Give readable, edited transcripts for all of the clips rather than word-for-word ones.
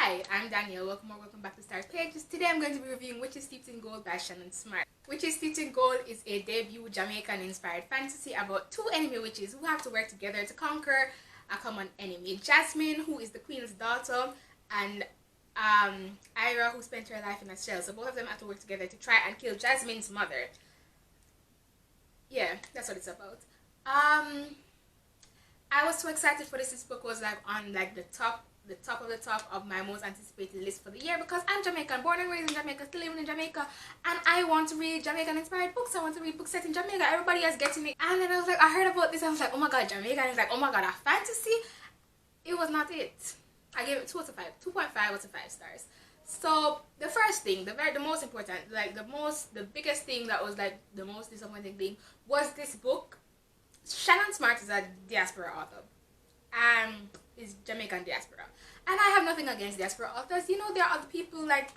Hi, I'm Danielle. Welcome back to Star Pages. Today I'm going to be reviewing Witches Steeped in Gold by Ciannon Smart. Witches Steeped in Gold is a debut Jamaican-inspired fantasy about two enemy witches who have to work together to conquer a common enemy. Jasmine, who is the queen's daughter, and Ira, who spent her life in a shell. So both of them have to work together to try and kill Jasmine's mother. Yeah, that's what it's about. I was so excited for this. This book was like on like the top of my most anticipated list for the year because I'm Jamaican, born and raised in Jamaica, still living in Jamaica, and I want to read Jamaican inspired books. I want to read books set in Jamaica. Everybody is getting it. And then I was like, I heard about this. I was like, oh my god, Jamaica. And it's like, oh my god, a fantasy. It was not it. I gave it 2 out of 5, 2.5 out of 5 stars. So the first thing, the most important, like the biggest thing that was like the most disappointing thing was this book. Ciannon Smart is a diaspora author. Is Jamaican diaspora, and I have nothing against diaspora authors. You know, there are other people, like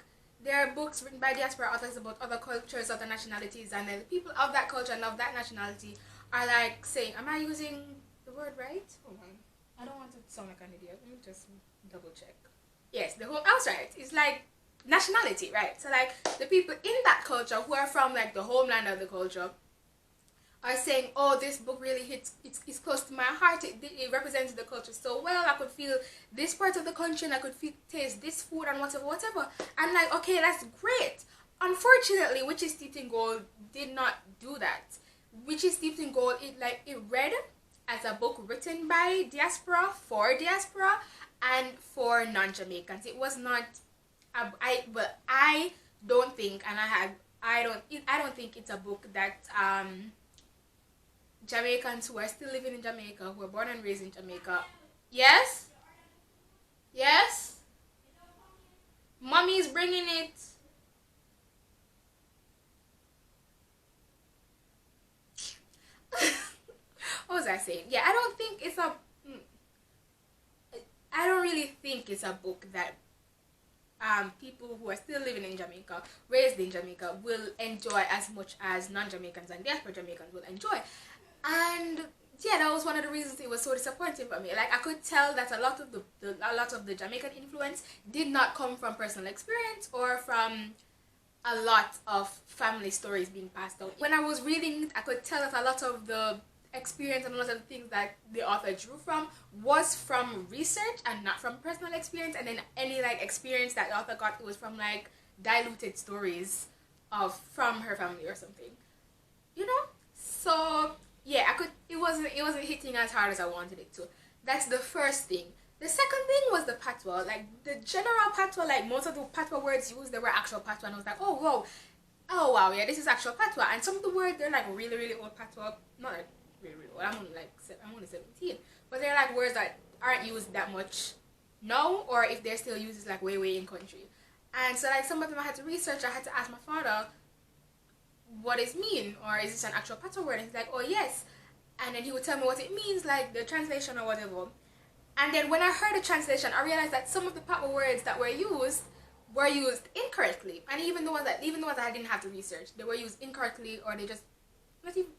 there are books written by diaspora authors about other cultures, other nationalities, and then the people of that culture and of that nationality are like saying, am I using the word right? Hold on, I don't want to sound like an idiot. Let me just double check. Yes, the whole house, right? It's like nationality, right? So like the people in that culture who are from like the homeland of the culture are saying, oh, this book really hits, it's close to my heart, it represents the culture so well, I could feel this part of the country and I could taste this food and whatever. And like, okay, that's great. Unfortunately, Witches Steeped in Gold did not do that. Witches Steeped in Gold, it read as a book written by diaspora, for diaspora, and for non-Jamaicans. It was not, I don't think, and I don't think it's a book that, Jamaicans who are still living in Jamaica, who were born and raised in Jamaica. Yes? Yes? Mommy's bringing it. What was I saying? Yeah, I don't think it's a... I don't really think it's a book that people who are still living in Jamaica, raised in Jamaica, will enjoy as much as non-Jamaicans and diaspora Jamaicans will enjoy. And yeah, that was one of the reasons it was so disappointing for me. Like I could tell that a lot of the Jamaican influence did not come from personal experience or from a lot of family stories being passed down. When I was reading it, I could tell that a lot of the experience and a lot of the things that the author drew from was from research and not from personal experience. And then any like experience that the author got, it was from like diluted stories from her family or something, you know. So yeah, it wasn't hitting as hard as I wanted it to. That's the first thing. The second thing was the patois. Like the general patois, like most of the patois words used, they were actual patois, and I was like, oh wow, yeah, this is actual patois. And some of the words, they're like really old patois, not like really old. I'm only 17, but they're like words that aren't used that much now, or if they're still used, it's like way in country. And so like some of them I had to research. I had to ask my father, what is mean, or is this an actual patois word? And he's like, oh yes. And then he would tell me what it means, like the translation or whatever. And then when I heard the translation, I realized that some of the patois words that were used incorrectly. And even the ones that I didn't have to research, they were used incorrectly, or they just not even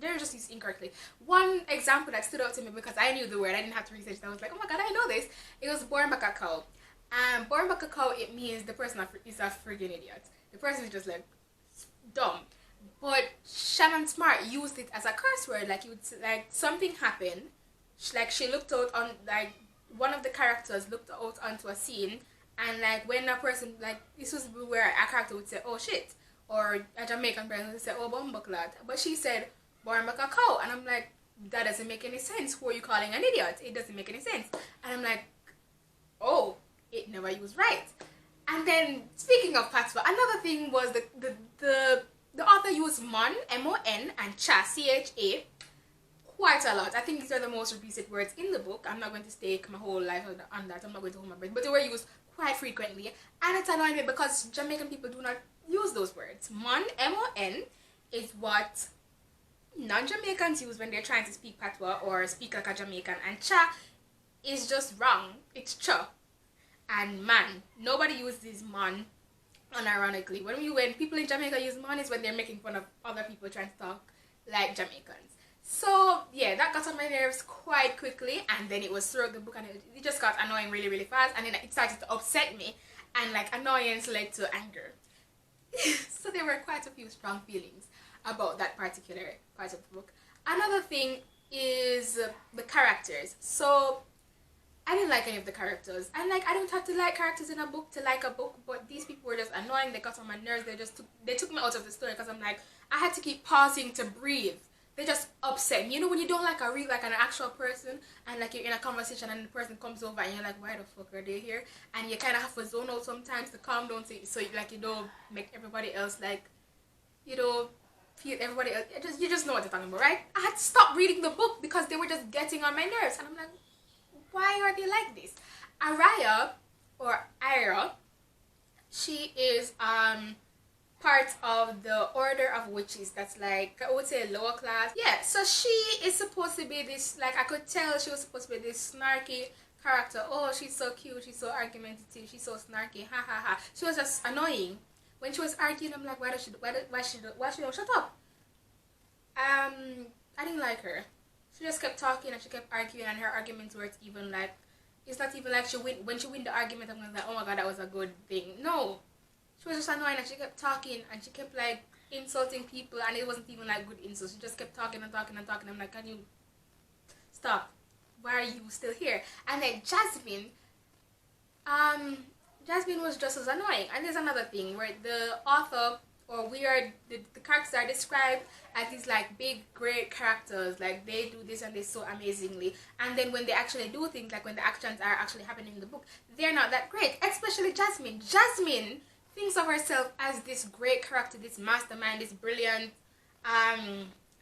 they're just used incorrectly. One example that stood out to me because I knew the word, I didn't have to research it, I was like, oh my god, I know this. It was born by cacao. And born by cacao, it means the person is a friggin' idiot. The person is just like dumb. But Ciannon Smart used it as a curse word. Like you would, like something happened, like she looked out on, like one of the characters looked out onto a scene, and like when a person, like this was where a character would say, oh shit, or a Jamaican person would say, oh bumbleclad, but she said born by cacao, and I'm like, that doesn't make any sense. Who are you calling an idiot? It doesn't make any sense. And I'm like, oh, it never used right. And then, speaking of patois, another thing was the author used mon, M-O-N, and cha, C-H-A, quite a lot. I think these are the most repeated words in the book. I'm not going to stake my whole life on that. I'm not going to hold my breath. But they were used quite frequently. And it's annoying me because Jamaican people do not use those words. Mon, M-O-N, is what non-Jamaicans use when they're trying to speak patois or speak like a Jamaican. And cha is just wrong. It's cha. And man, nobody uses man unironically. When people in Jamaica use man, is when they're making fun of other people trying to talk like Jamaicans. So yeah, that got on my nerves quite quickly, and then it was throughout the book, and it just got annoying really, really fast, and then it started to upset me, and like annoyance led to anger. So there were quite a few strong feelings about that particular part of the book. Another thing is the characters. So I didn't like any of the characters. And like I don't have to like characters in a book to like a book, but these people were just annoying. They got on my nerves. They took me out of the story because I'm like I had to keep pausing to breathe. They just upset me. You know when you don't like a read like an actual person and like you're in a conversation and the person comes over and you're like, why the fuck are they here? And you kind of have to zone out sometimes to calm down so like you don't make everybody else like you know feel everybody else. You just know what they're talking about, right? I had to stop reading the book because they were just getting on my nerves, and I'm like, why are they like this? Araya or Ira, she is part of the order of witches that's like I would say lower class. Yeah, so she is supposed to be this like I could tell she was supposed to be this snarky character. Oh, she's so cute, she's so argumentative, she's so snarky, ha ha ha. She was just annoying. When she was arguing, I'm like, why she don't shut up? I didn't like her. She just kept talking and she kept arguing, and her arguments weren't even like it's not even like when she win the argument I'm gonna like, oh my god, that was a good thing. No. She was just annoying and she kept talking and she kept like insulting people, and it wasn't even like good insults. She just kept talking and talking and talking. I'm like, can you stop? Why are you still here? And then um Jasmine was just as annoying. And there's another thing where the author or the characters are described as these like big great characters, like they do this and this so amazingly, and then when they actually do things, like when the actions are actually happening in the book, they're not that great. Especially Jasmine thinks of herself as this great character, this mastermind, this brilliant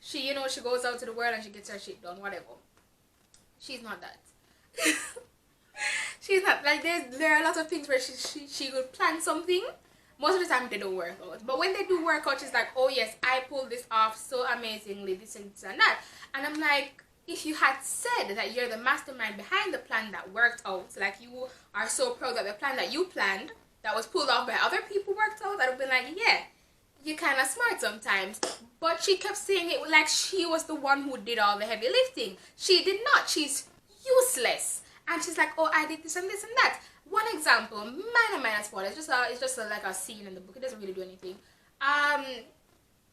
she she goes out to the world and she gets her shit done, whatever. She's not that. She's not like there are a lot of things where she would plan something. Most of the time they don't work out, but when they do work out, she's like, oh yes, I pulled this off so amazingly, this and this and that. And I'm like, if you had said that you're the mastermind behind the plan that worked out, like you are so proud that the plan that you planned that was pulled off by other people worked out, I'd have been like, yeah, you're kind of smart sometimes. But she kept saying it like she was the one who did all the heavy lifting. She did not. She's useless. And she's like, oh, I did this and this and that. One example, minor spoiler. It's just like a scene in the book. It doesn't really do anything.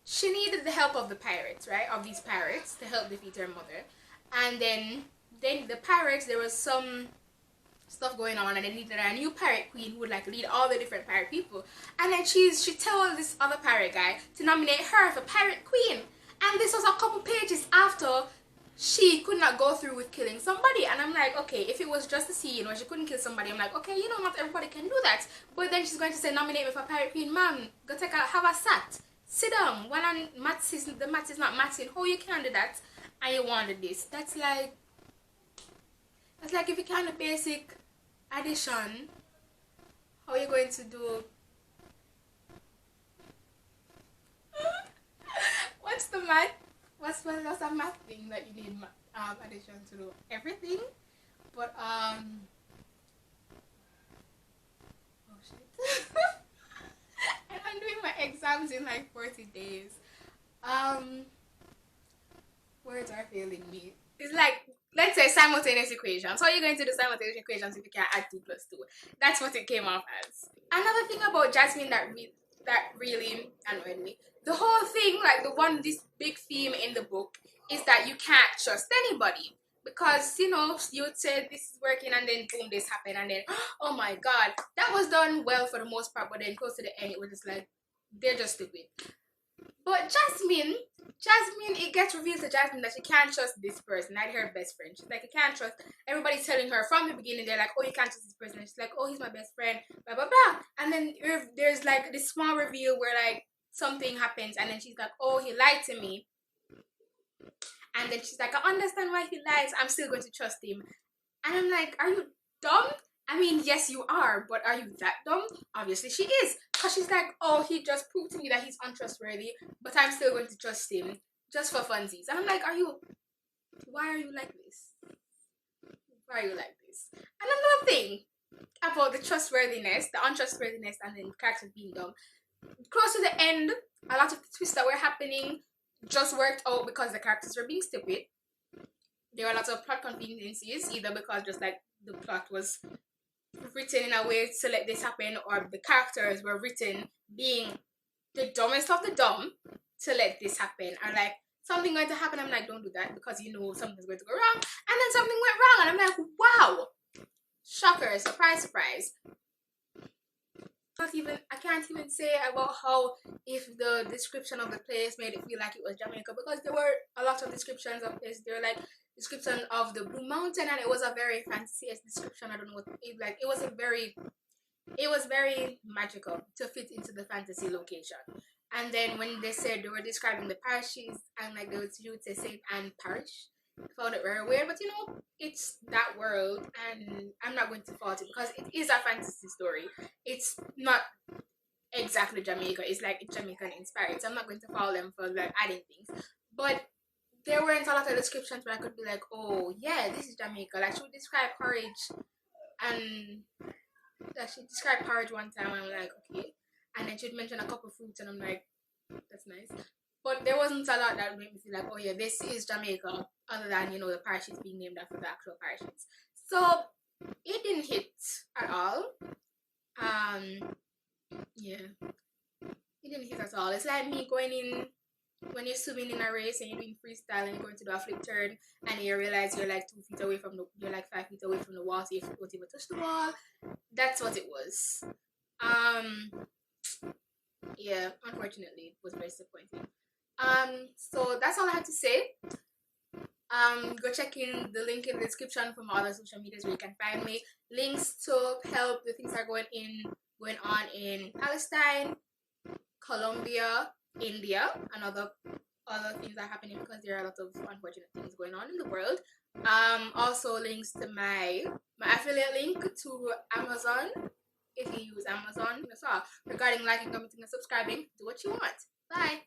She needed the help of the pirates, right? Of these pirates to help defeat her mother. And then the pirates, there was some stuff going on, and they needed a new pirate queen who would like lead all the different pirate people. And then she told this other pirate guy to nominate her for pirate queen. And this was a couple pages after she could not go through with killing somebody. And I'm like, okay, if it was just a scene where she couldn't kill somebody, I'm like, okay, not everybody can do that. But then she's going to say, nominate me for pirate queen. Ma'am, go have a sat, sit down. When the maths is not matching, how you can do that and you wanted this? That's like if you can do basic addition, how are you going to do what's the math? What's the math thing that you need addition to do? Everything, but oh shit. And I'm doing my exams in like 40 days. Words are failing me. It's like, let's say simultaneous equations. How are you going to do simultaneous equations if you can't add 2 plus 2? That's what it came off as. Another thing about Jasmine that really annoyed me. The whole thing, like this big theme in the book is that you can't trust anybody. Because, you would say this is working and then boom, this happened and then, oh my god. That was done well for the most part, but then close to the end, it was just like, they're just stupid. But Jasmine, it gets revealed to Jasmine that she can't trust this person, not her best friend. She's like, you can't trust. Everybody's telling her from the beginning, they're like, oh, you can't trust this person. And she's like, oh, he's my best friend, blah, blah, blah. And then there's like this small reveal where like something happens and then she's like, oh, he lied to me. And then she's like, I understand why he lies. I'm still going to trust him. And I'm like, are you dumb? I mean, yes, you are, but are you that dumb? Obviously, she is. Because she's like, oh, he just proved to me that he's untrustworthy, but I'm still going to trust him just for funsies. And I'm like, why are you like this? Why are you like this? And another thing about the trustworthiness, the untrustworthiness, and then characters being dumb. Close to the end, a lot of the twists that were happening, just worked out because the characters were being stupid. There were lots of plot conveniences, either because just like the plot was written in a way to let this happen, or the characters were written being the dumbest of the dumb to let this happen. Or like something going to happen, I'm like, don't do that because you know something's going to go wrong, and then something went wrong, and I'm like, wow, shocker, surprise, surprise. I can't even say about how if the description of the place made it feel like it was Jamaica, because there were a lot of descriptions of this. There were like description of the Blue Mountain, and it was a very fanciest description. I don't know what it like. It was very magical to fit into the fantasy location. And then when they said they were describing the parishes, and like they would say Saint Anne Parish, I found it very weird. But you know, it's that world, and I'm not going to fault it because it is a fantasy story. It's not exactly Jamaica. It's like it's Jamaican inspired. So I'm not going to follow them for like adding things. But there weren't a lot of descriptions where I could be like, oh yeah, this is Jamaica. Like she would describe porridge, and like she described porridge one time, and I'm like, okay. And then she'd mention a couple fruits, and I'm like, that's nice. But there wasn't a lot that made me feel like, oh yeah, this is Jamaica, other than, you know, the parishes being named after the actual parishes. So it didn't hit at all. Yeah, it didn't hit at all. It's like me going in when you're swimming in a race and you're doing freestyle and you're going to do a flip turn and you realize you're like 2 feet away from you're like 5 feet away from the wall, so you don't even touch the wall. That's what it was. Yeah, unfortunately, it was very disappointing. So that's all I had to say. Go check in the link in the description for my other social medias where you can find me. Links to help the things that are going on in Palestine, Colombia, India, and other things that are happening because there are a lot of unfortunate things going on in the world. Also links to my affiliate link to Amazon. If you use Amazon, that's all. Regarding liking, commenting, and subscribing, do what you want. Bye.